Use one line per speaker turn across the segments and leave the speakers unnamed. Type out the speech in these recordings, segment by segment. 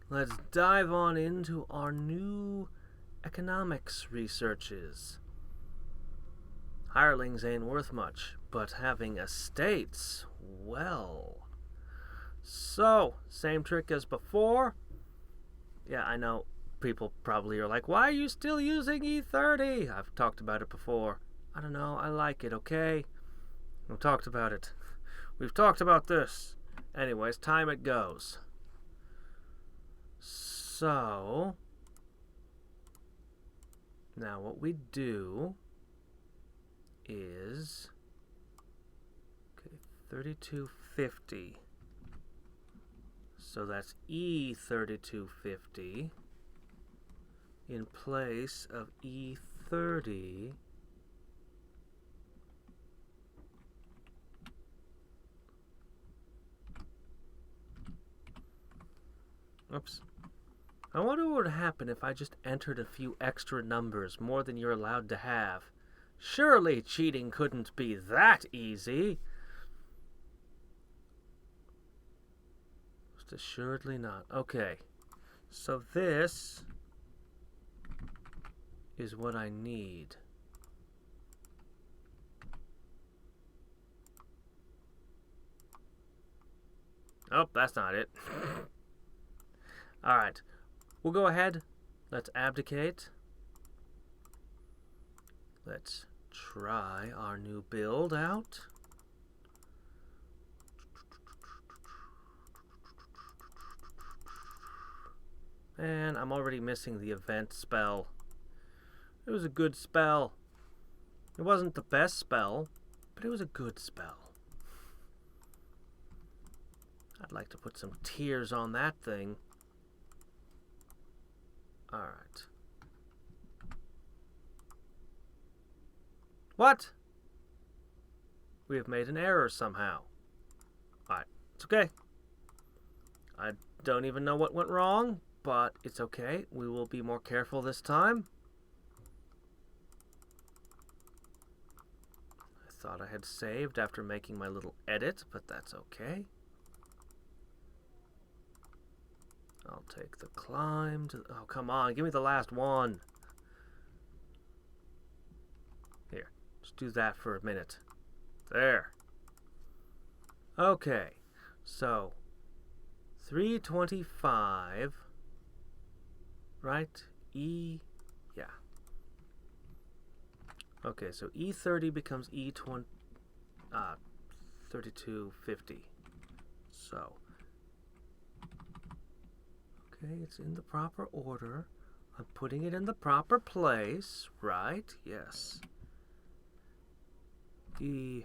let's dive on into our new economics researches. Hirelings ain't worth much, but having estates, well. So, same trick as before. Yeah, I know people probably are like, why are you still using E30? I've talked about it before. I don't know, I like it, okay? We've talked about it. We've talked about this. Anyways, time it goes. So, now what we do is, okay, 3250. So that's E3250 in place of E30. Oops. I wonder what would happen if I just entered a few extra numbers, more than you're allowed to have. Surely cheating couldn't be that easy. Most assuredly not. Okay. So this is what I need. Oh, that's not it. Alright. We'll go ahead. Let's abdicate. Let's try our new build out. And I'm already missing the event spell. It was a good spell. It wasn't the best spell, but it was a good spell. I'd like to put some tears on that thing. Alright. What? We have made an error somehow. Alright, it's okay. I don't even know what went wrong, but it's okay. We will be more careful this time. I thought I had saved after making my little edit, but that's okay. I'll take the climb to... Oh, come on. Give me the last one. Here. Just do that for a minute. There. Okay. So, 325. Right? Yeah. Okay, so E30 becomes E20... 3250. So... Okay, it's in the proper order. I'm putting it in the proper place, right? Yes. You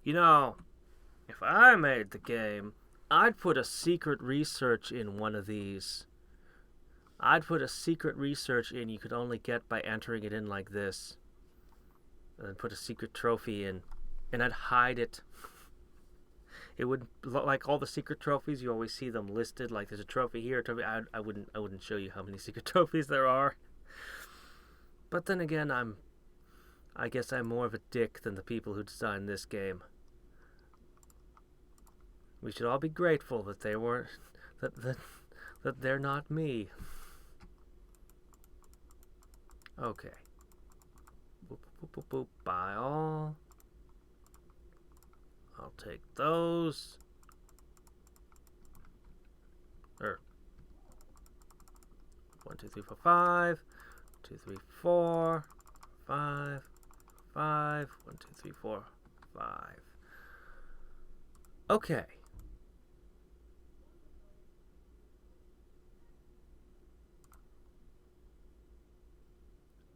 know, if I made the game, I'd put a secret research in one of these. I'd put a secret research in you could only get by entering it in like this. And then put a secret trophy in. And I'd hide it. It would, like all the secret trophies, you always see them listed. Like there's a trophy here, a trophy. I wouldn't show you how many secret trophies there are. But then again, I guess I'm more of a dick than the people who designed this game. We should all be grateful that they weren't, that they're not me. Okay. Boop, boop, boop, boop. Buy all. I'll take those. 1, 2, 3, 4, 5. 2, 3, 4, 5, 5. 1, 2, 3, 4, 5. Okay.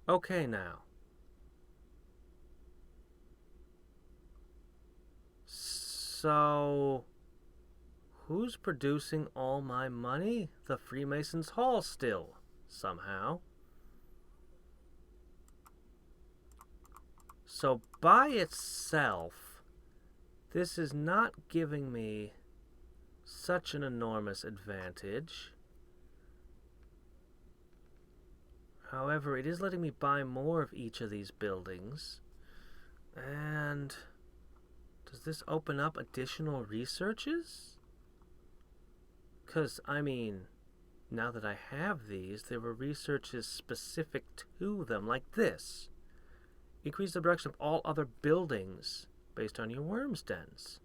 Okay now. So, who's producing all my money? The Freemasons' Hall still, somehow. So, by itself, this is not giving me such an enormous advantage. However, it is letting me buy more of each of these buildings. And... does this open up additional researches? Because, I mean, now that I have these, there were researches specific to them, like this. Increase the production of all other buildings based on your worm's dens.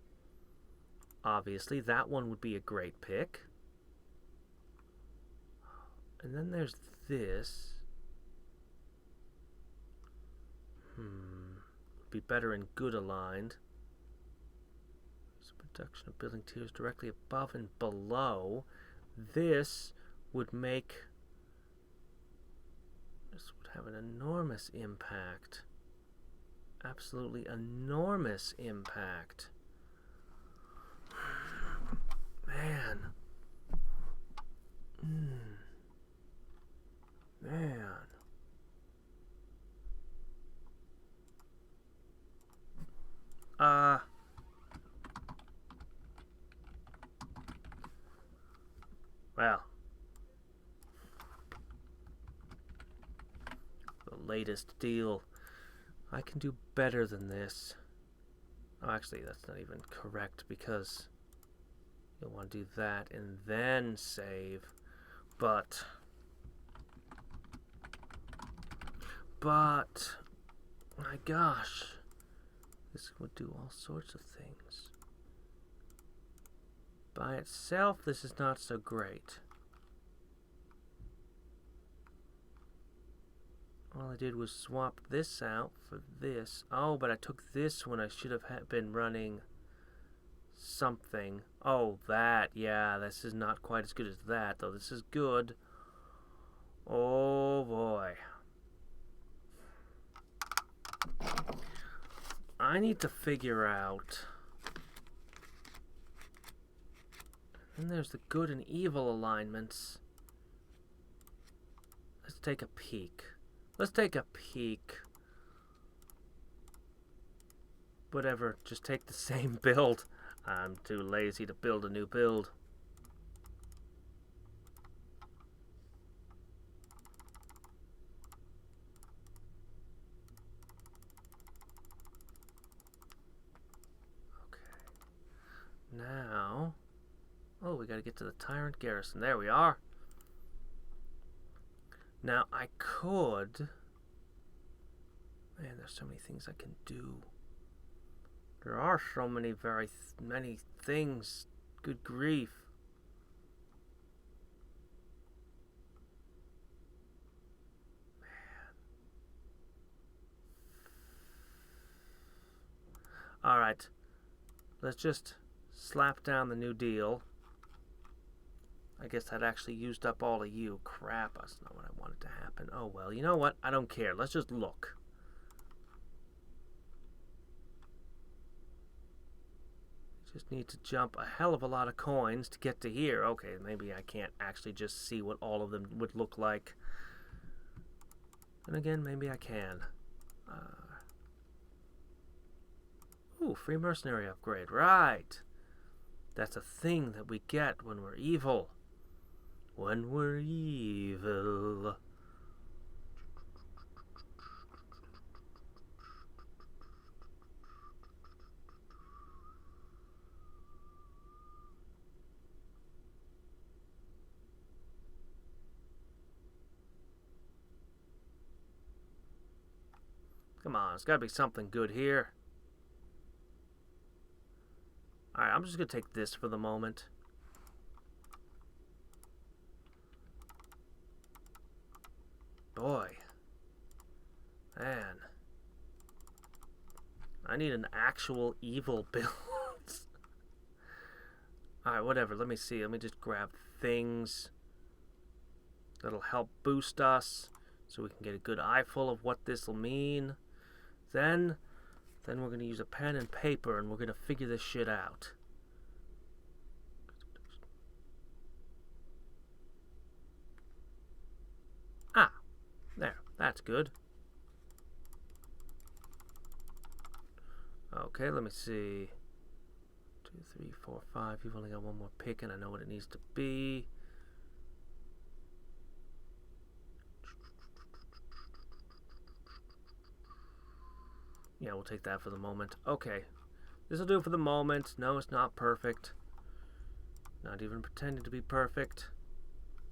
Obviously, that one would be a great pick. And then there's this. Be better and good aligned. So production of building tiers directly above and below. This would make... This would have an enormous impact. Absolutely enormous impact. Man. Man. Well. The latest deal. I can do better than this. Oh, actually, that's not even correct because you'll want to do that and then save. But, my gosh, this would do all sorts of things. By itself, this is not so great. All I did was swap this out for this. Oh, but I took this when I should have been running something. Oh, that. Yeah, this is not quite as good as that, though. This is good. Oh, boy. I need to figure out... And there's the good and evil alignments. Let's take a peek. Let's take a peek. Whatever, just take the same build. I'm too lazy to build a new build. Okay. Now... Oh, we gotta get to the Tyrant Garrison. There we are. Now, I could... Man, there's so many things I can do. There are so many many things. Good grief. Man. Alright. Let's just slap down the new deal. I guess that actually used up all of you. Crap, that's not what I wanted to happen. Oh well, you know what? I don't care. Let's just look. Just need to jump a hell of a lot of coins to get to here. Okay, maybe I can't actually just see what all of them would look like. And again, maybe I can. Ooh, free mercenary upgrade. Right. That's a thing that we get when we're evil. When we're evil. Come on, it's got to be something good here. Alright, I'm just going to take this for the moment. Boy. Man. I need an actual evil build. Alright, whatever. Let me see. Let me just grab things that'll help boost us so we can get a good eyeful of what this will mean. Then we're going to use a pen and paper and we're going to figure this shit out. Ah, there. That's good. Okay, let me see. 2, 3, 4, 5. You've only got one more pick and I know what it needs to be. Yeah, we'll take that for the moment. Okay. This will do it for the moment. No, it's not perfect. Not even pretending to be perfect.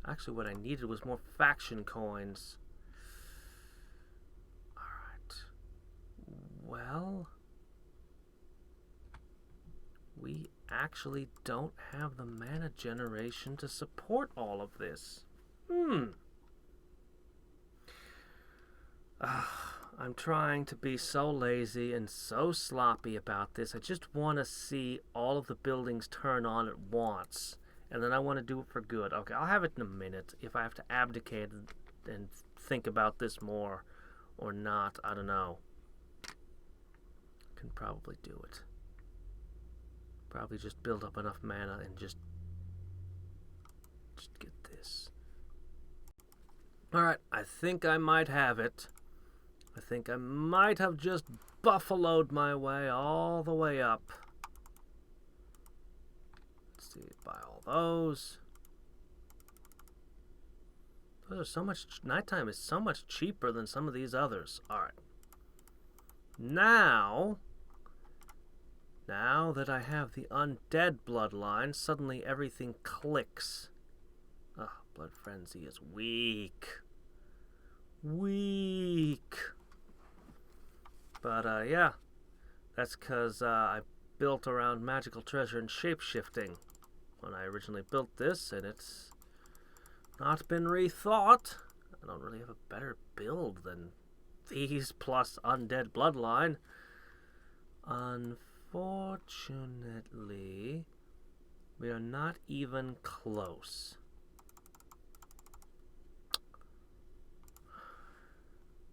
Actually, what I needed was more faction coins. Alright. Well, we actually don't have the mana generation to support all of this. I'm trying to be so lazy and so sloppy about this. I just want to see all of the buildings turn on at once. And then I want to do it for good. Okay, I'll have it in a minute. If I have to abdicate and think about this more or not, I don't know. Can probably do it. Probably just build up enough mana and just get this. Alright, I think I might have it. I think I might have just buffaloed my way all the way up. Let's see, buy all those. Those are so much. Nighttime is so much cheaper than some of these others. Alright. Now that I have the undead bloodline, suddenly everything clicks. Ah, Blood Frenzy is weak. Weak. But, yeah. That's because I built around magical treasure and shapeshifting when I originally built this, and it's not been rethought. I don't really have a better build than these plus undead bloodline. Unfortunately, we are not even close.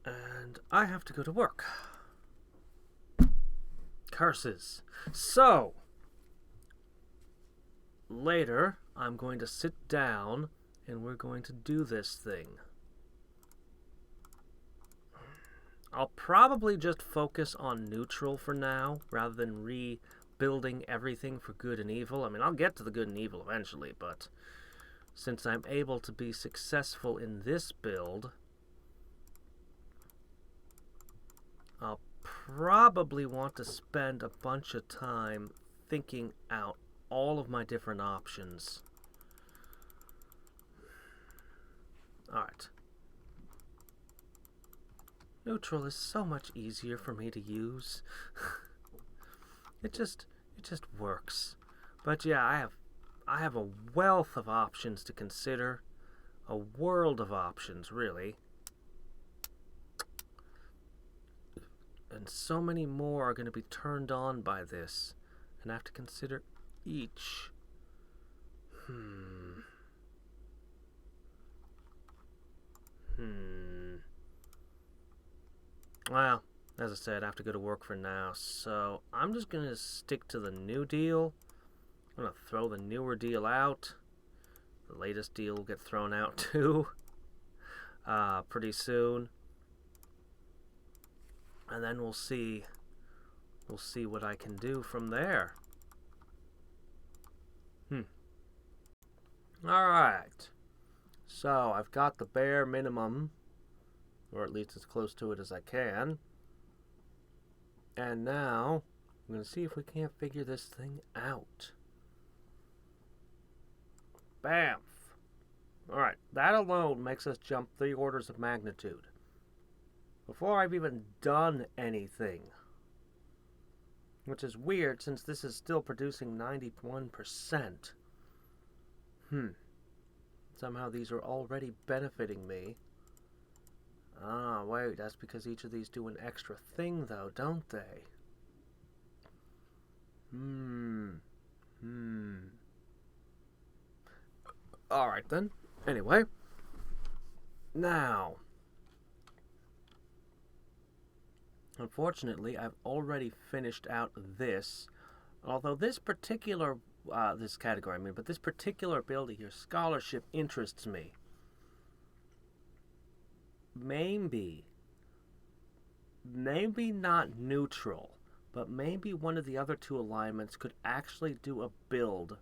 And I have to go to work. Curses. So, later, I'm going to sit down and we're going to do this thing. I'll probably just focus on neutral for now, rather than rebuilding everything for good and evil. I mean, I'll get to the good and evil eventually, but since I'm able to be successful in this build, I'll probably want to spend a bunch of time thinking out all of my different options. Alright. Neutral is so much easier for me to use. It just works. But yeah, I have a wealth of options to consider. A world of options, really. And so many more are going to be turned on by this. And I have to consider each. Well, as I said, I have to go to work for now, so I'm just going to stick to the new deal. I'm going to throw the newer deal out. The latest deal will get thrown out too pretty soon. And then we'll see what I can do from there. Alright. So, I've got the bare minimum, or at least as close to it as I can. And now, I'm going to see if we can't figure this thing out. Bam! Alright, that alone makes us jump 3 orders of magnitude. Before I've even done anything. Which is weird, since this is still producing 91%. Somehow these are already benefiting me. Ah, wait, that's because each of these do an extra thing, though, don't they? Alright, then. Anyway. Now. Unfortunately, I've already finished out this. Although this particular, this particular ability here, scholarship, interests me. Maybe not neutral, but maybe one of the other 2 alignments could actually do a build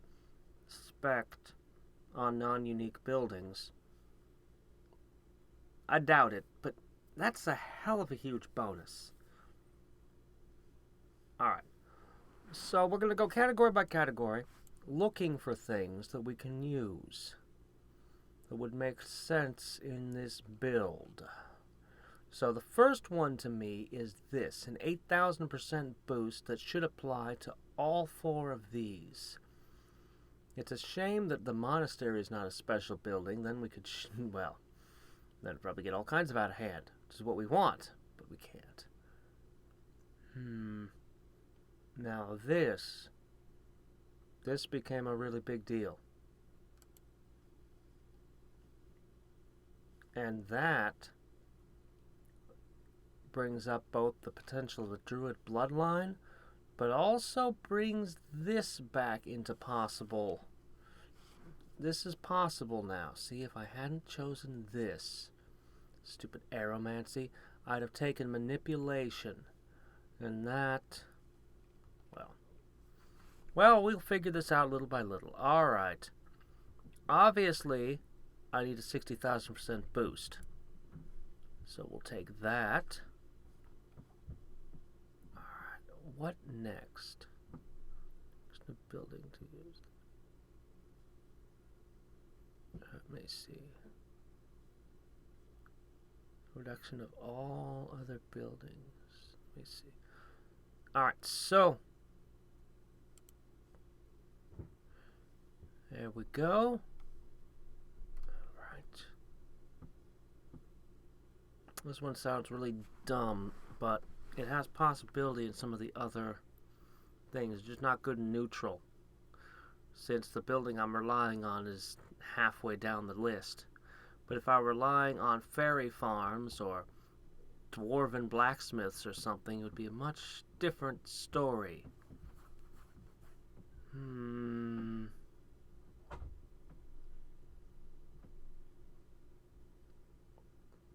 spec'd on non-unique buildings. I doubt it, but that's a hell of a huge bonus. Alright, so we're going to go category by category. looking for things that we can use that would make sense in this build. So the first one to me is this, an 8,000% boost that should apply to all 4 of these. It's a shame that the monastery is not a special building. Then we could, well, then it'd probably get all kinds of out of hand, which is what we want, but we can't. Now this became a really big deal. And that brings up both the potential of the Druid bloodline, but also brings this back into possible. This is possible now. See, if I hadn't chosen this stupid aromancy, I'd have taken manipulation. And that, well, we'll figure this out little by little. Alright. Obviously, I need a 60,000% boost. So we'll take that. Alright, what next? There's no building to use. Let me see. Reduction of all other buildings. Let me see. Alright, so there we go. Alright. This one sounds really dumb, but it has possibility in some of the other things. It's just not good in neutral, since the building I'm relying on is halfway down the list. But if I'm relying on fairy farms or dwarven blacksmiths or something, it would be a much different story.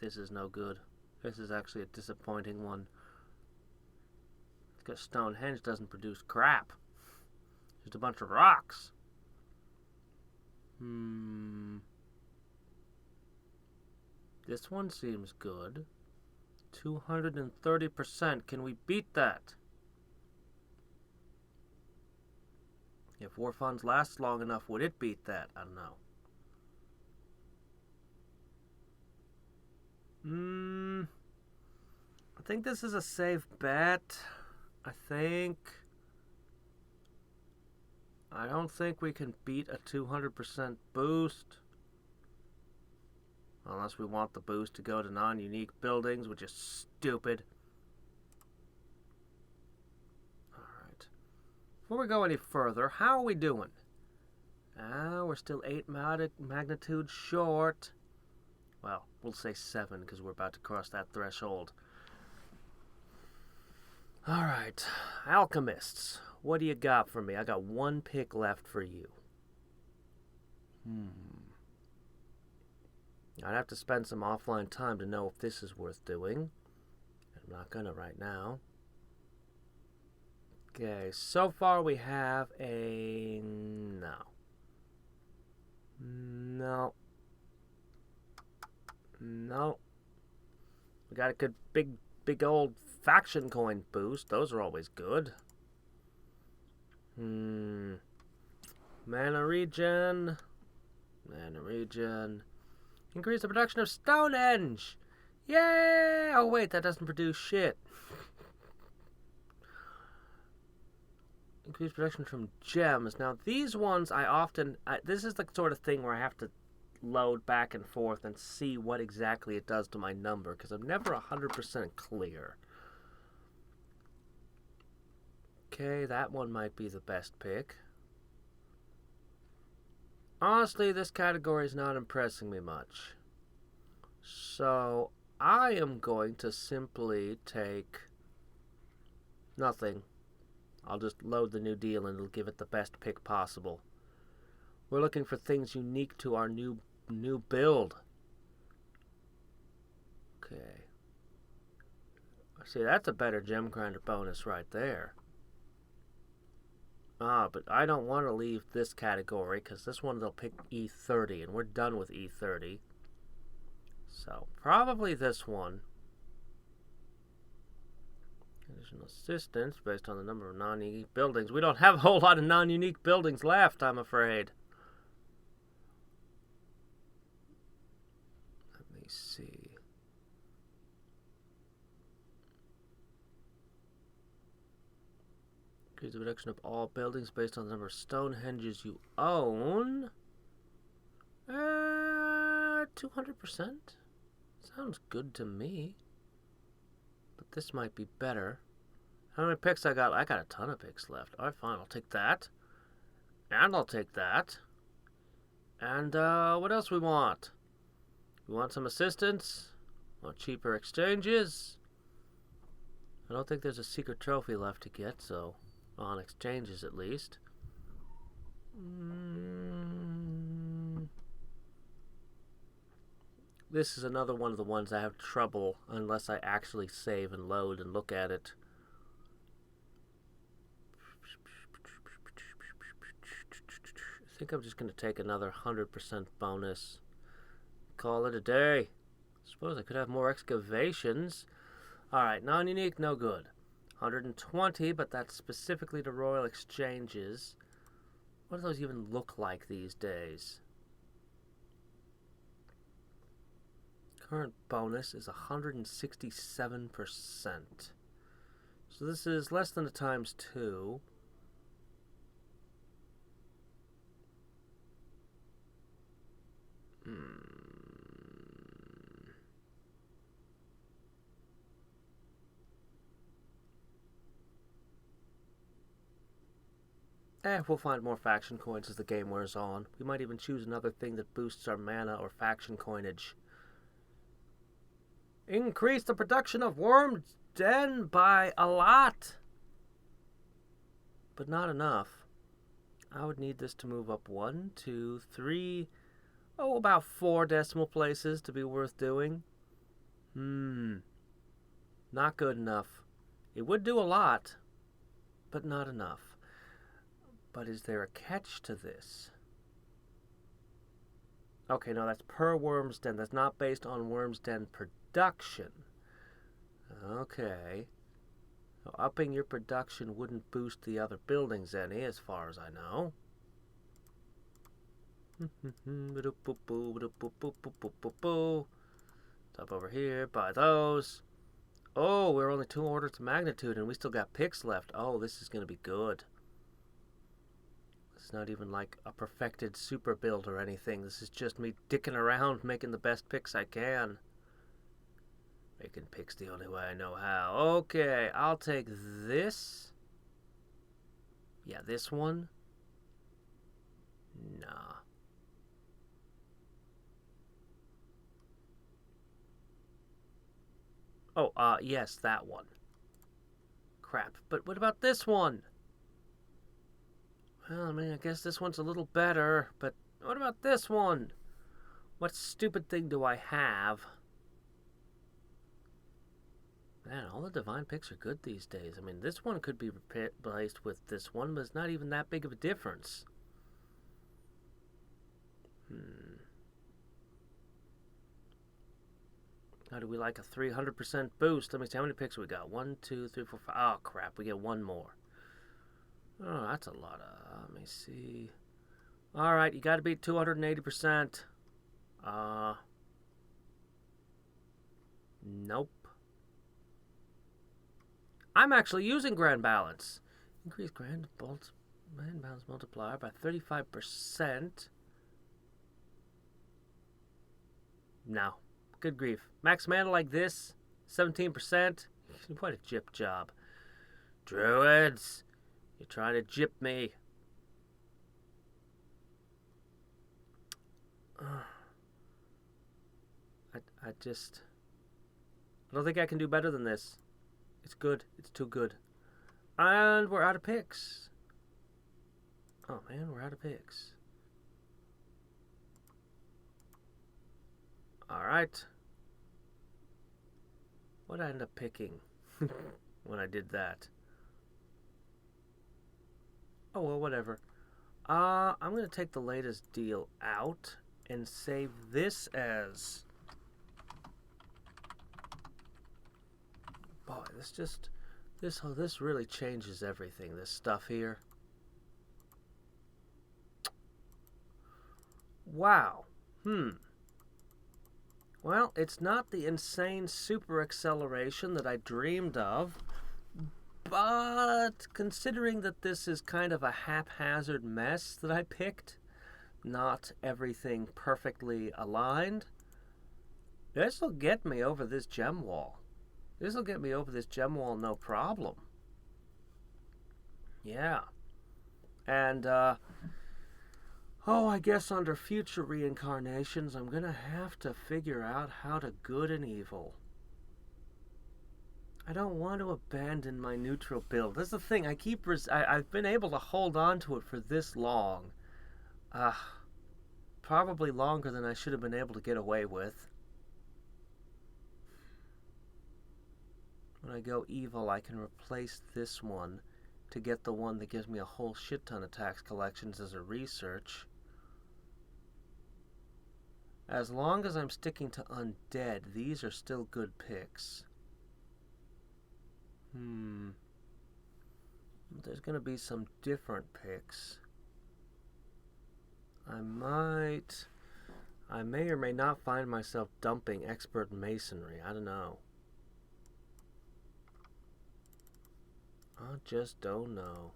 This is no good. This is actually a disappointing one. Because Stonehenge doesn't produce crap. Just a bunch of rocks. This one seems good. 230%. Can we beat that? If War Funds lasts long enough, would it beat that? I don't know. I think this is a safe bet. I don't think we can beat a 200% boost. Unless we want the boost to go to non-unique buildings, which is stupid. Alright. Before we go any further, how are we doing? We're still 8 magnitude short. Well, we'll say 7 because we're about to cross that threshold. Alright. Alchemists. What do you got for me? I got 1 pick left for you. I'd have to spend some offline time to know if this is worth doing. I'm not gonna right now. Okay, so far we have a no. No. No. We got a good big old faction coin boost. Those are always good. Mana regen. Mana regen. Increase the production of Stonehenge. Yay! Oh wait, that doesn't produce shit. Increase production from gems. Now these ones this is the sort of thing where I have to load back and forth and see what exactly it does to my number, because I'm never 100% clear. Okay, that one might be the best pick. Honestly, this category is not impressing me much. So, I am going to simply take nothing. I'll just load the new deal and it'll give it the best pick possible. We're looking for things unique to our new build. Okay. See, that's a better gem grinder bonus right there. But I don't want to leave this category, because this one they'll pick E30, and we're done with E30. So, probably this one. Additional assistance based on the number of non-unique buildings. We don't have a whole lot of non-unique buildings left, I'm afraid. Let me see. Increase the reduction of all buildings based on the number of Stonehenges you own. 200%? Sounds good to me. But this might be better. How many picks I got? I got a ton of picks left. Alright, fine. I'll take that. And I'll take that. And, what else we want? We want some assistance. Want cheaper exchanges. I don't think there's a secret trophy left to get, so... on exchanges, at least. This is another one of the ones I have trouble unless I actually save and load and look at it. I think I'm just going to take another 100% bonus. Call it a day. Suppose I could have more excavations. Alright, non-unique, no good. 120, but that's specifically to Royal Exchanges. What do those even look like these days? Current bonus is 167%. So this is less than a times 2. We'll find more faction coins as the game wears on. We might even choose another thing that boosts our mana or faction coinage. Increase the production of Worm's Den by a lot. But not enough. I would need this to move up 1, 2, 3, about 4 decimal places to be worth doing. Not good enough. It would do a lot, but not enough. But is there a catch to this? Okay, no, that's per Worm's Den. That's not based on Worm's Den production. Okay. So upping your production wouldn't boost the other buildings any, as far as I know. Up over here, buy those. Oh, we're only 2 orders of magnitude, and we still got picks left. Oh, this is going to be good. It's not even like a perfected super build or anything. This is just me dicking around making the best picks I can. Making picks the only way I know how. Okay, I'll take this. Yeah, this one. Nah. Oh, yes, that one. Crap, but what about this one? Well, I mean, I guess this one's a little better, but what about this one? What stupid thing do I have? Man, all the divine picks are good these days. I mean, this one could be replaced with this one, but it's not even that big of a difference. How do we like a 300% boost? Let me see how many picks we got. 1, 2, 3, 4, 5. Oh, crap. We get one more. Oh, that's a lot of... let me see. Alright, you gotta beat 280%. Nope. I'm actually using Grand Balance. Increase Grand Balance multiplier by 35%. No. Good grief. Max mana like this, 17%. What a jip job. Druids! You're trying to jip me. I don't think I can do better than this. It's good. It's too good. And we're out of picks. Oh man, we're out of picks. Alright. What did I end up picking when I did that? Oh, well, whatever. I'm going to take the latest deal out and save this as... Boy, This really changes everything, this stuff here. Wow. Well, it's not the insane super acceleration that I dreamed of, but considering that this is kind of a haphazard mess that I picked, not everything perfectly aligned, this will get me over this gem wall. This will get me over this gem wall no problem. Yeah. And, I guess under future reincarnations, I'm gonna have to figure out how to good and evil. I don't want to abandon my neutral build. That's the thing. I've been able to hold on to it for this long. Probably longer than I should have been able to get away with. When I go evil, I can replace this one to get the one that gives me a whole shit ton of tax collections as a research. As long as I'm sticking to undead, these are still good picks. There's going to be some different picks. I may or may not find myself dumping expert masonry. I don't know. I just don't know.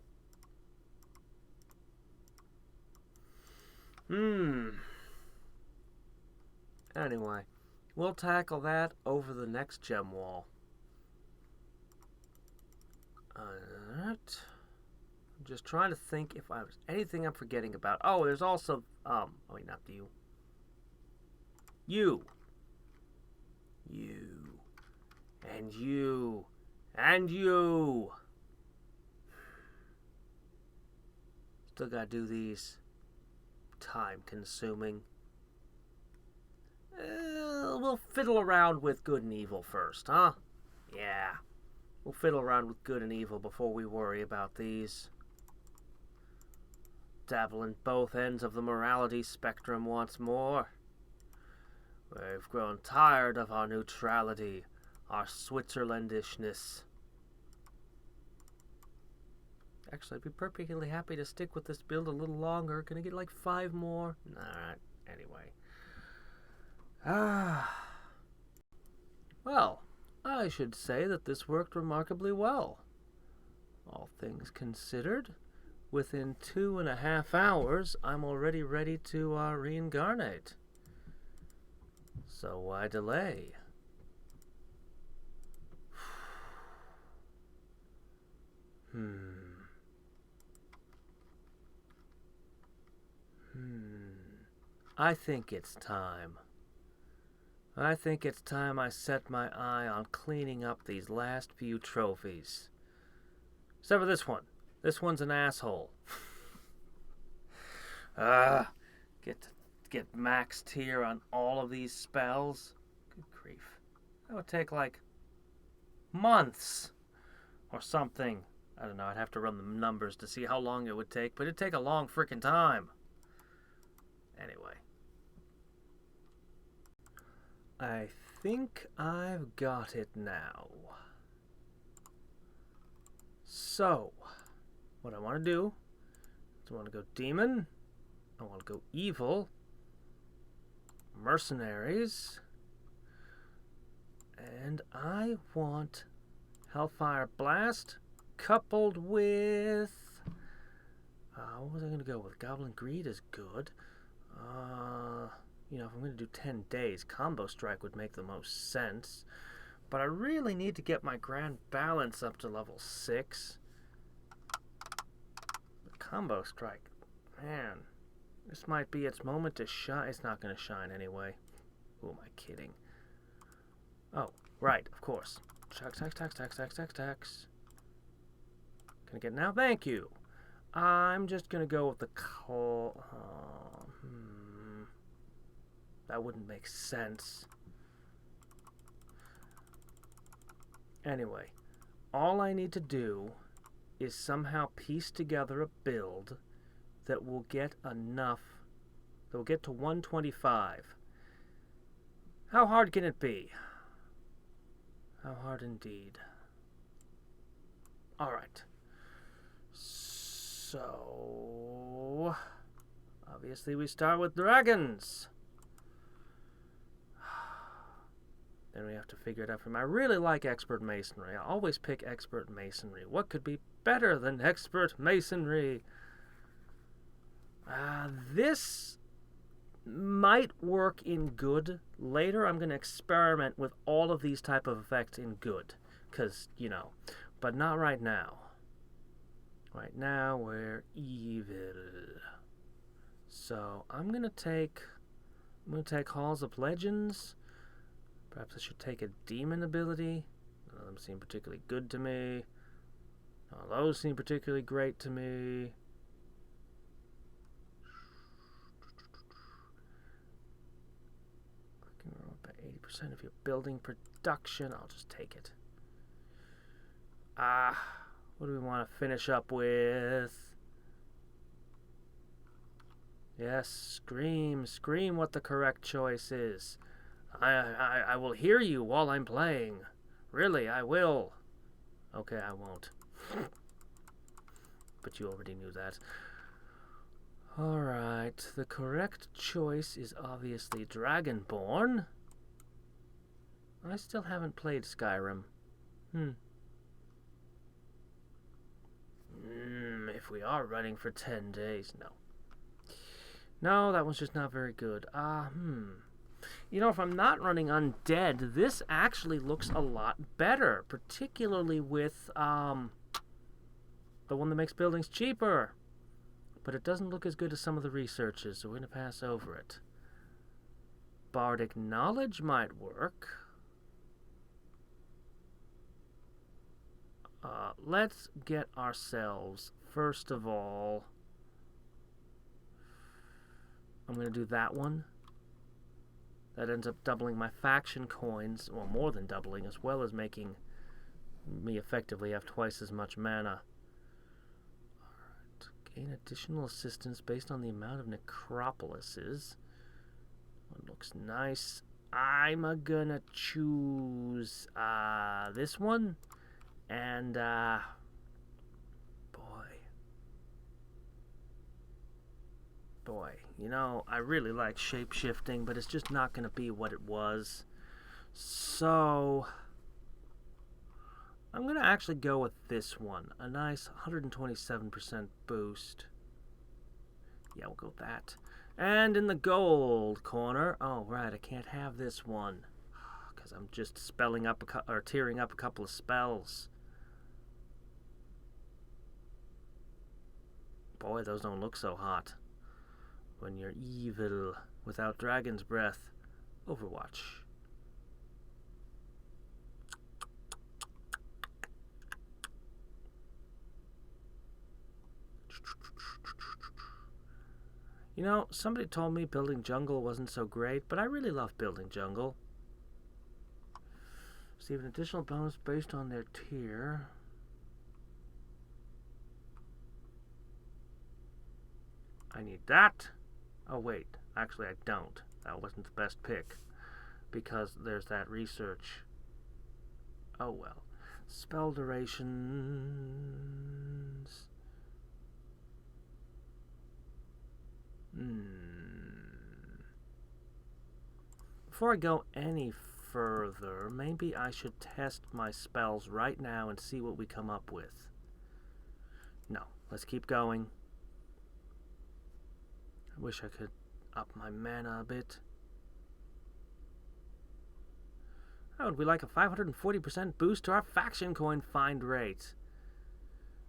Anyway, we'll tackle that over the next gem wall. Alright. I'm just trying to think if there's anything I'm forgetting about. Oh, there's also, wait, not you. You. And you. And you. Still gotta do these. Time consuming. We'll fiddle around with good and evil first, huh? Yeah. We'll fiddle around with good and evil before we worry about these. Dabble in both ends of the morality spectrum once more. We've grown tired of our neutrality, our Switzerlandishness. Actually, I'd be perfectly happy to stick with this build a little longer. Can I get like 5 more? Alright, anyway. Well, I should say that this worked remarkably well. All things considered, within 2.5 hours, I'm already ready to reincarnate. So why delay? I think it's time. I think it's time I set my eye on cleaning up these last few trophies. Except for this one. This one's an asshole. Get max tier on all of these spells. Good grief. That would take like months or something. I don't know, I'd have to run the numbers to see how long it would take, but it'd take a long freaking time. Anyway. I think I've got it now. So, what I want to do is I want to go demon, I want to go evil, mercenaries, and I want Hellfire Blast coupled with, what was I going to go with? Goblin Greed is good. If I'm going to do 10 days, Combo Strike would make the most sense. But I really need to get my Grand Balance up to level 6. The Combo Strike, man, this might be its moment to shine. It's not going to shine anyway. Who am I kidding? Oh, right, of course. Tax. Can I get it now? Thank you. I'm just going to go with the call. That wouldn't make sense. Anyway, all I need to do is somehow piece together a build that will get enough, that will get to 125. How hard can it be? How hard indeed. Alright. So... obviously we start with dragons. Then we have to figure it out from... I really like expert masonry. I always pick expert masonry. What could be better than expert masonry? This might work in good. Later I'm going to experiment with all of these type of effects in good. Because, you know, but not right now. Right now we're evil. So I'm going to take Halls of Legends. Perhaps I should take a demon ability. None of them seem particularly good to me. None of those seem particularly great to me. About 80% of your building production. I'll just take it. What do we want to finish up with? Yes, scream what the correct choice is. I will hear you while I'm playing. Really, I will. Okay, I won't. But you already knew that. Alright, the correct choice is obviously Dragonborn. I still haven't played Skyrim. If we are running for 10 days, no. No, that one's just not very good. You know, if I'm not running undead, this actually looks a lot better, particularly with the one that makes buildings cheaper. But it doesn't look as good as some of the researches, so we're going to pass over it. Bardic Knowledge might work. Let's get ourselves, first of all, I'm going to do that one. That ends up doubling my faction coins, well, more than doubling, as well as making me effectively have twice as much mana. Alright, gain additional assistance based on the amount of necropolises. One looks nice. I'm gonna choose this one. And, boy, you know, I really like shape-shifting, but it's just not going to be what it was. So, I'm going to actually go with this one. A nice 127% boost. Yeah, we'll go with that. And in the gold corner, oh, right, I can't have this one. Because I'm just spelling up, tearing up a couple of spells. Boy, those don't look so hot. When you're evil without dragon's breath. Overwatch. You know, somebody told me building jungle wasn't so great, but I really love building jungle. Receive an additional bonus based on their tier. I need that. Oh, wait. Actually, I don't. That wasn't the best pick. Because there's that research. Oh, well. Spell durations. Before I go any further, maybe I should test my spells right now and see what we come up with. No. Let's keep going. I wish I could up my mana a bit. How would we like a 540% boost to our faction coin find rate?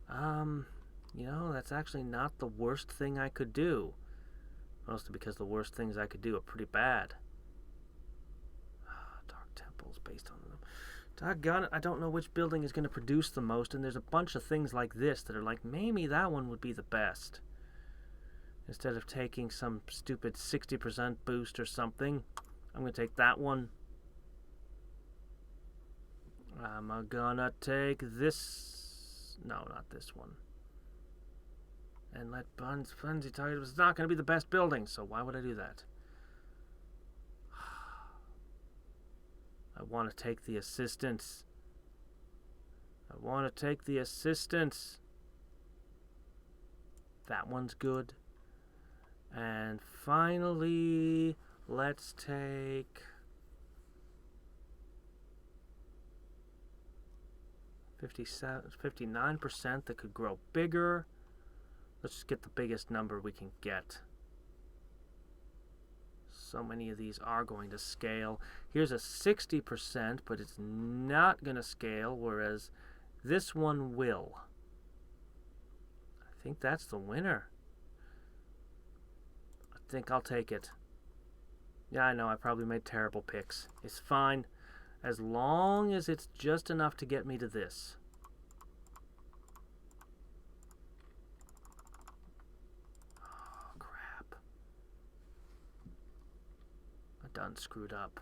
You know, that's actually not the worst thing I could do. Mostly because the worst things I could do are pretty bad. Dark temples based on them. Doggone it, I don't know which building is going to produce the most, and there's a bunch of things like this that are like, maybe that one would be the best. Instead of taking some stupid 60% boost or something, I'm going to take that one. I'm gonna take this. No, not this one. And let Funzy tell you it's not going to be the best building, so why would I do that? I want to take the assistance. I want to take the assistance. That one's good. And finally, let's take 59% that could grow bigger. Let's just get the biggest number we can get. So many of these are going to scale. Here's a 60%, but it's not going to scale, whereas this one will. I think that's the winner. I think I'll take it. Yeah, I know, I probably made terrible picks. It's fine, as long as it's just enough to get me to this. Oh, crap. I done screwed up.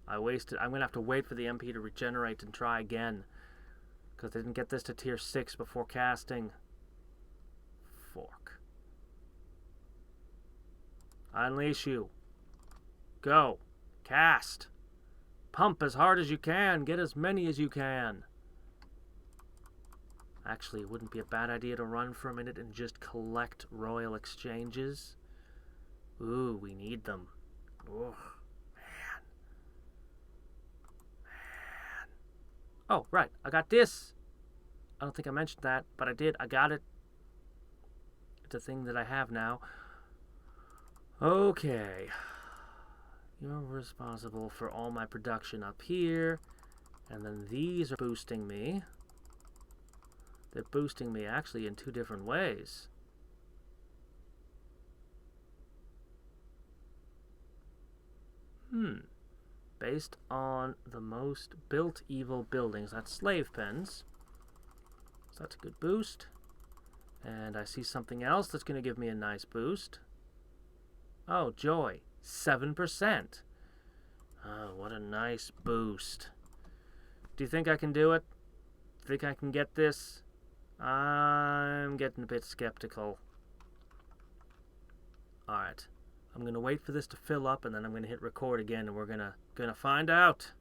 I wasted. I'm going to have to wait for the MP to regenerate and try again. Because I didn't get this to tier 6 before casting. Fork. I unleash you. Go. Cast. Pump as hard as you can. Get as many as you can. Actually, it wouldn't be a bad idea to run for a minute and just collect royal exchanges. Ooh, we need them. Ugh. Oh, right. I got this. I don't think I mentioned that, but I did. I got it. It's a thing that I have now. Okay. You're responsible for all my production up here. And then these are boosting me. They're boosting me actually in 2 different ways. Based on the most built evil buildings. That's slave pens. So that's a good boost. And I see something else that's going to give me a nice boost. Oh, joy. 7%. Oh, what a nice boost. Do you think I can do it? Think I can get this? I'm getting a bit skeptical. Alright. I'm going to wait for this to fill up, and then I'm going to hit record again, and we're going to find out.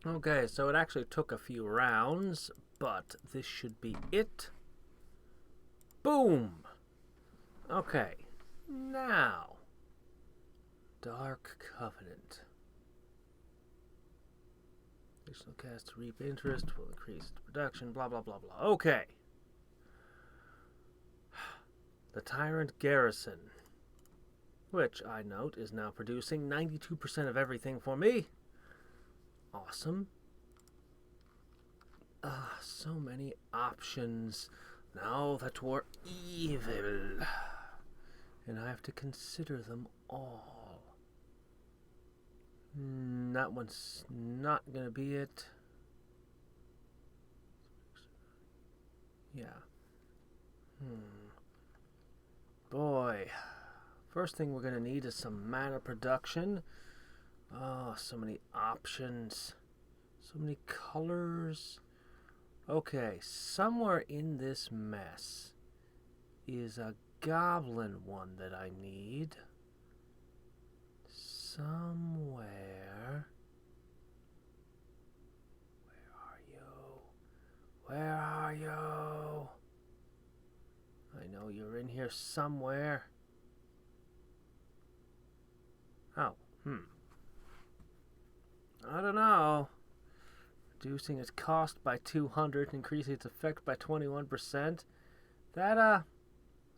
Okay, so it actually took a few rounds, but this should be it. Boom! Okay, now, Dark Covenant. Additional cast to reap interest will increase production, blah, blah, blah, blah. Okay. The Tyrant Garrison, which I note is now producing 92% of everything for me. Awesome. So many options. Now that we're evil. And I have to consider them all. That one's not going to be it. Yeah. Boy. First thing we're going to need is some mana production. Oh, so many options. So many colors. Okay, somewhere in this mess is a goblin one that I need. Somewhere. Where are you? I know you're in here somewhere. Oh, I don't know. Reducing its cost by 200, increasing its effect by 21%. That,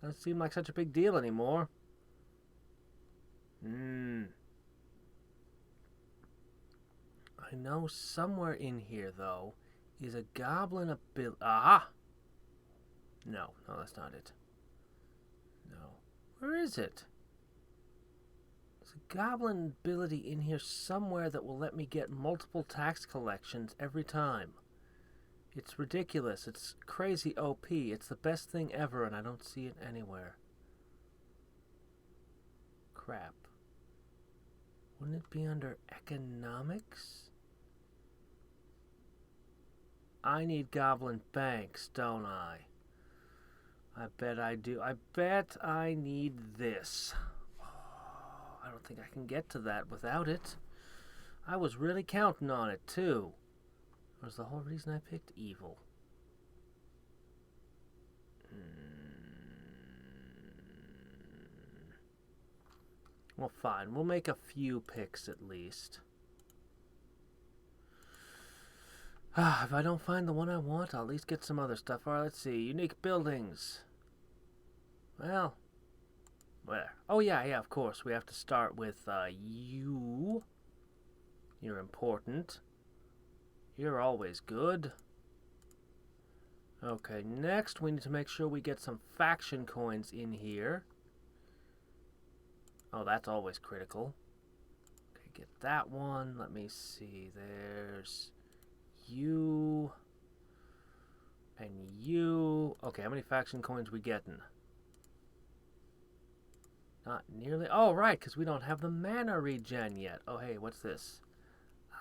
doesn't seem like such a big deal anymore. I know somewhere in here, though, is a goblin ability. Aha! No, that's not it. No. Where is it? There's a goblin ability in here somewhere that will let me get multiple tax collections every time. It's ridiculous. It's crazy OP. It's the best thing ever, and I don't see it anywhere. Crap. Wouldn't it be under economics? I need goblin banks, don't I? I bet I do. I bet I need this. Oh, I don't think I can get to that without it. I was really counting on it, too. Was the whole reason I picked evil. Well, fine. We'll make a few picks at least. If I don't find the one I want, I'll at least get some other stuff. Alright, let's see. Unique buildings. Well, where? Oh, yeah, of course. We have to start with you. You're important. You're always good. Okay, next we need to make sure we get some faction coins in here. Oh, that's always critical. Okay, get that one. Let me see. There's you. And you. Okay, how many faction coins we getting? Not nearly. Oh, right, because we don't have the mana regen yet. Oh, hey, what's this?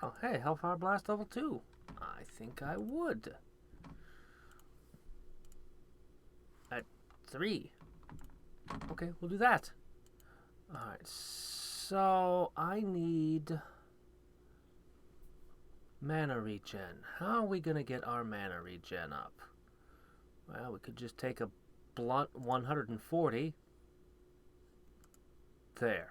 Oh, hey, Hellfire Blast level 2. I think I would. At 3. Okay, we'll do that. Alright, so I need mana regen. How are we going to get our mana regen up? Well, we could just take a blunt 140. There.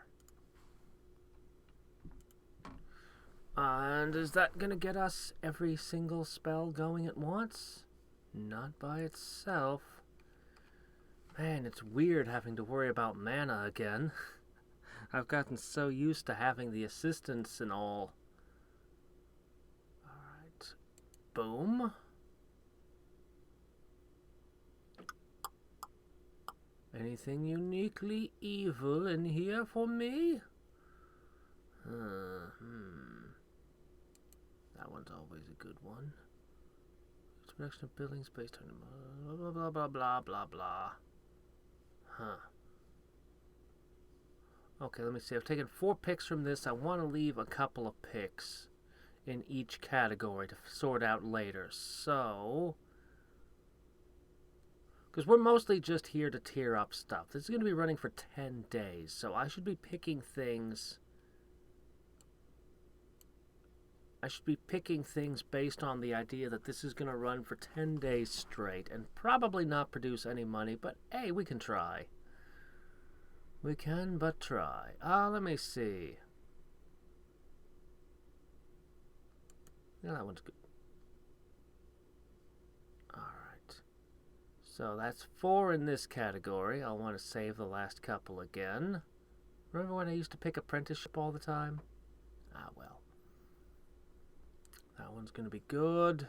And is that going to get us every single spell going at once? Not by itself. Man, it's weird having to worry about mana again. I've gotten so used to having the assistants and all. Alright. Boom. Anything uniquely evil in here for me? That one's always a good one. Selection of buildings based on blah blah blah blah blah blah. Huh. Okay, let me see. I've taken 4 picks from this. I want to leave a couple of picks in each category to sort out later. So, because we're mostly just here to tier up stuff. This is going to be running for 10 days, so I should be picking things. I should be picking things based on the idea that this is going to run for 10 days straight and probably not produce any money, but hey, we can try. We can but try. Let me see. Yeah, that one's good. Alright. So that's 4 in this category. I'll want to save the last couple again. Remember when I used to pick apprenticeship all the time? Ah, well. That one's going to be good.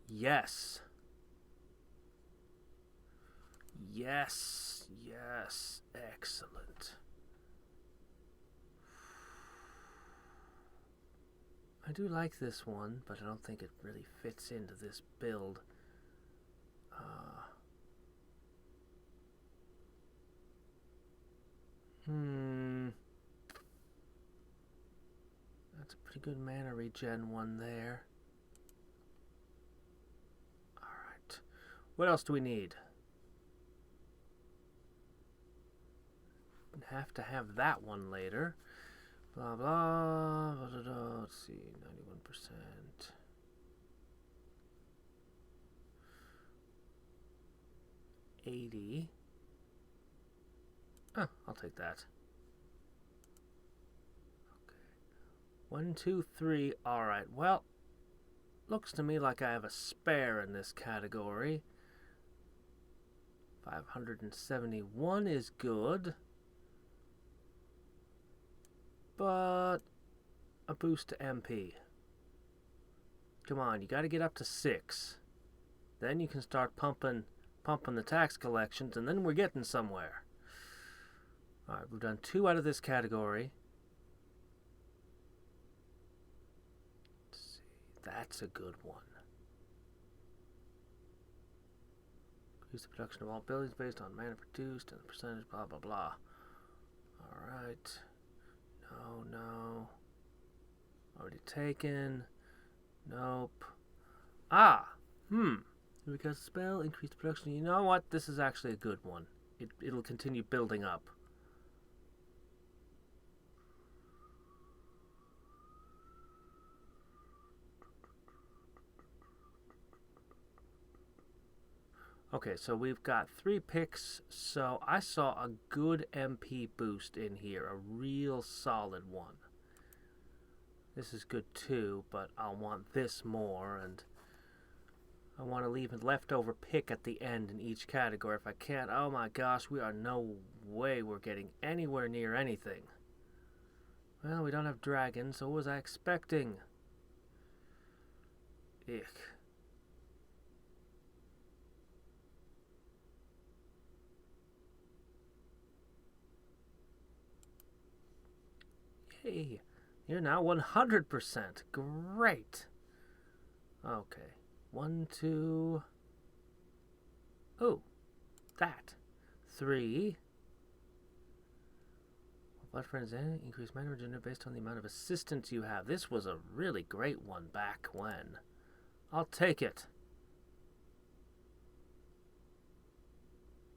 Yes. Yes. Yes. Excellent. I do like this one, but I don't think it really fits into this build. That's a pretty good mana regen one there. Alright. What else do we need? Have to have that one later. Blah, blah, blah, blah, blah. Let's see, 91%. $80. Oh, I'll take that. Okay. 1, 2, 3. Alright, well, looks to me like I have a spare in this category. 571 is good. But a boost to MP. Come on, you got to get up to 6. Then you can start pumping the tax collections, and then we're getting somewhere. All right, we've done 2 out of this category. Let's see, that's a good one. Increase the production of all buildings based on mana produced and the percentage, blah blah blah. All right. No. Already taken. Nope. Because spell, increase the production. You know what? This is actually a good one. It'll continue building up. Okay, so we've got 3 picks, so I saw a good MP boost in here, a real solid one. This is good too, but I'll want this more, and I want to leave a leftover pick at the end in each category if I can. Oh my gosh, we are no way we're getting anywhere near anything. Well, we don't have dragons, so what was I expecting? Ick. Hey, you're now 100%. Great. Okay. 1, 2. Oh, that. 3. Blood friends increase mana regeneration based on the amount of assistance you have. This was a really great one back when. I'll take it.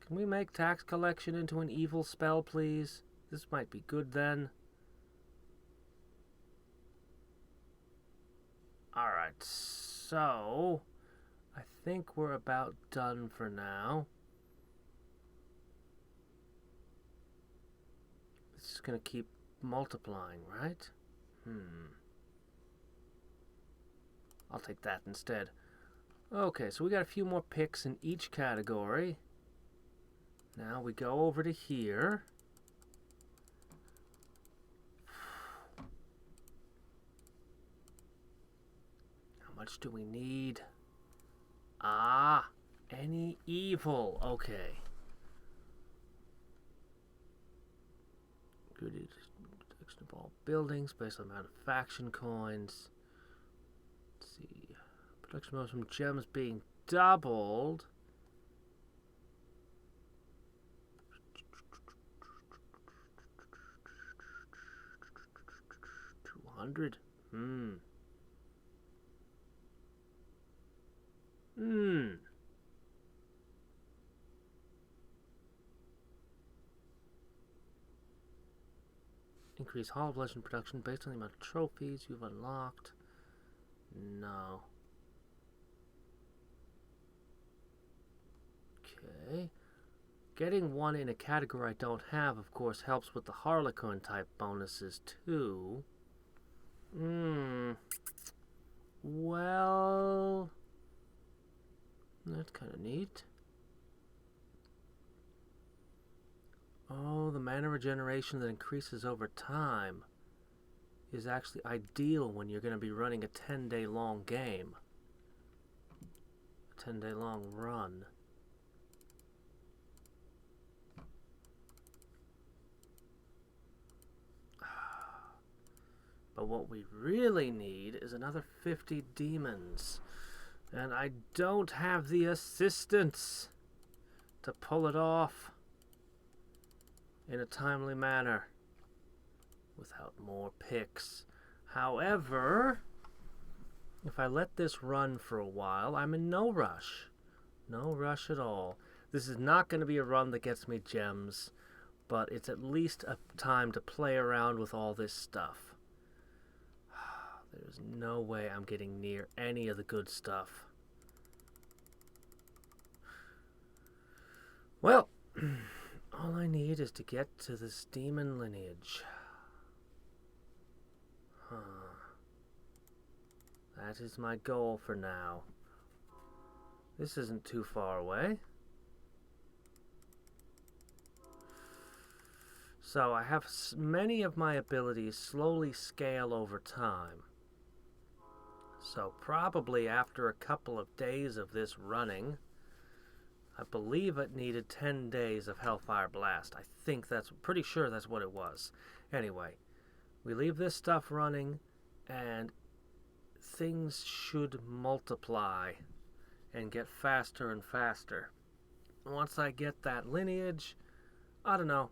Can we make tax collection into an evil spell, please? This might be good then. Alright, so I think we're about done for now. This is going to keep multiplying, right? I'll take that instead. Okay, so we got a few more picks in each category. Now we go over to here. How much do we need? Ah, any evil. Okay. Good detection of all buildings based on the amount of faction coins. Let's see. Production bonus from gems being doubled. $200. Increase Hall of Legend production based on the amount of trophies you've unlocked. No. Okay. Getting one in a category I don't have, of course, helps with the Harlequin type bonuses too. Well, that's kind of neat. Oh, the mana regeneration that increases over time is actually ideal when you're going to be running a 10-day long game. A 10-day long run. But what we really need is another 50 demons. And I don't have the assistance to pull it off in a timely manner without more picks. However, if I let this run for a while, I'm in no rush. No rush at all. This is not going to be a run that gets me gems, but it's at least a time to play around with all this stuff. There's no way I'm getting near any of the good stuff. Well, all I need is to get to this demon lineage. That is my goal for now. This isn't too far away. So I have many of my abilities slowly scale over time. So probably after a couple of days of this running, I believe it needed 10 days of Hellfire Blast. I think pretty sure that's what it was. Anyway, we leave this stuff running and things should multiply and get faster and faster. Once I get that lineage, I don't know.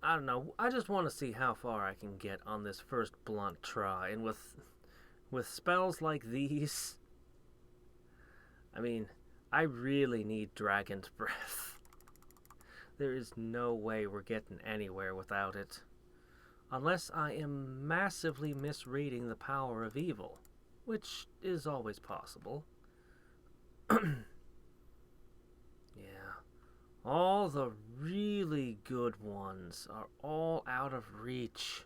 I just want to see how far I can get on this first blunt try. And with spells like these, I mean, I really need Dragon's Breath. There is no way we're getting anywhere without it. Unless I am massively misreading the power of evil, which is always possible. All the really good ones are all out of reach.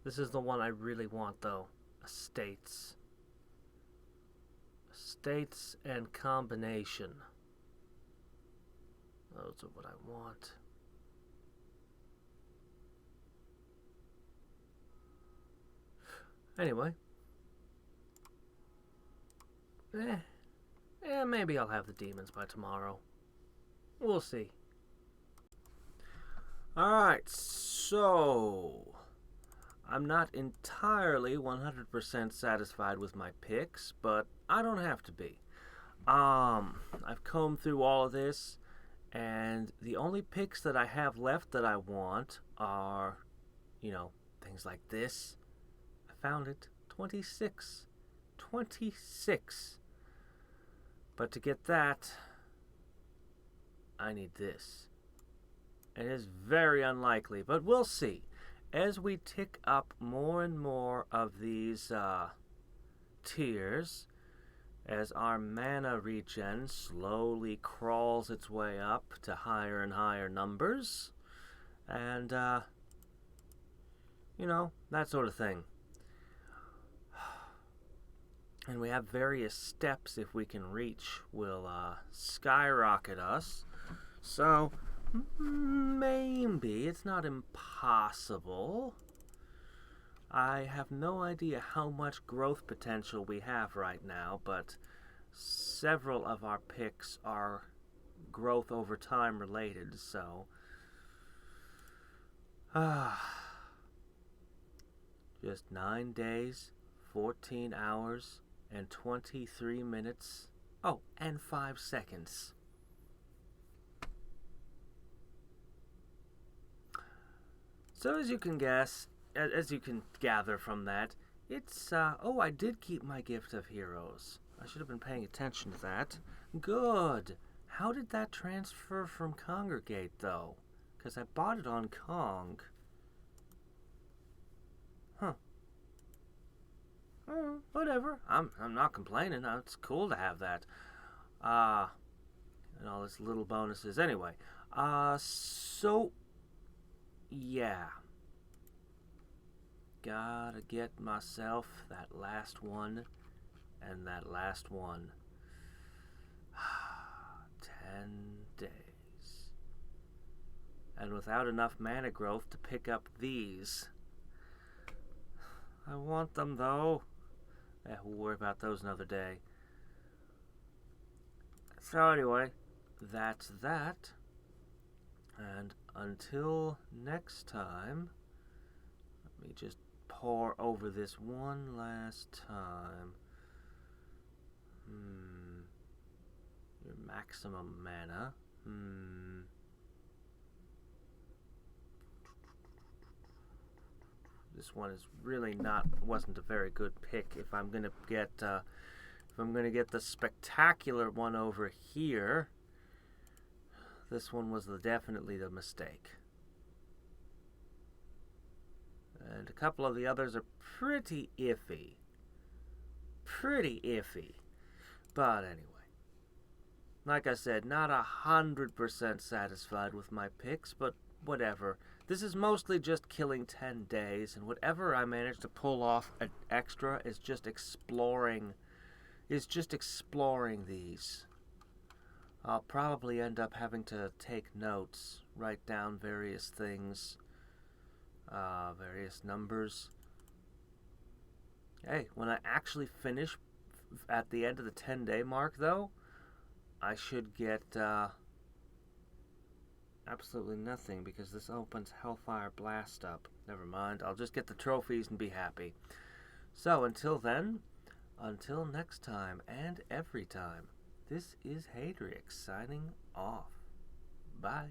This is the one I really want, though. Estates. Estates and combination. Those are what I want. Anyway. Maybe I'll have the demons by tomorrow. We'll see. Alright, so I'm not entirely 100% satisfied with my picks, but I don't have to be. I've combed through all of this, and the only picks that I have left that I want are, things like this. I found it. 26. 26. But to get that, I need this. It is very unlikely, but we'll see. As we tick up more and more of these tiers, as our mana regen slowly crawls its way up to higher and higher numbers, and, that sort of thing. And we have various steps if we can reach will skyrocket us. So, maybe it's not impossible. I have no idea how much growth potential we have right now, but several of our picks are growth over time related, so just 9 days, 14 hours, and 23 minutes. Oh, and 5 seconds. So as you can guess, as you can gather from that, it's, I did keep my gift of heroes. I should have been paying attention to that. Good. How did that transfer from Congregate, though? Because I bought it on Kong. Huh. Whatever. I'm not complaining. It's cool to have that. And all these little bonuses. Anyway. So... yeah. Gotta get myself that last one and that last one. 10 days. And without enough mana growth to pick up these. I want them, though. We'll worry about those another day. So anyway, that's that. And until next time, let me just pour over this one last time. Your maximum mana. This one is really wasn't a very good pick. If I'm gonna get the spectacular one over here, this one was definitely the mistake. And a couple of the others are pretty iffy. But anyway, like I said, not 100% satisfied with my picks, but whatever. This is mostly just killing 10 days, and whatever I manage to pull off an extra is just exploring these. I'll probably end up having to take notes, write down various things, various numbers. Hey, when I actually finish at the end of the 10-day mark, though, I should get absolutely nothing because this opens Hellfire Blast up. Never mind, I'll just get the trophies and be happy. So until then, until next time and every time, this is Hadriex signing off. Bye.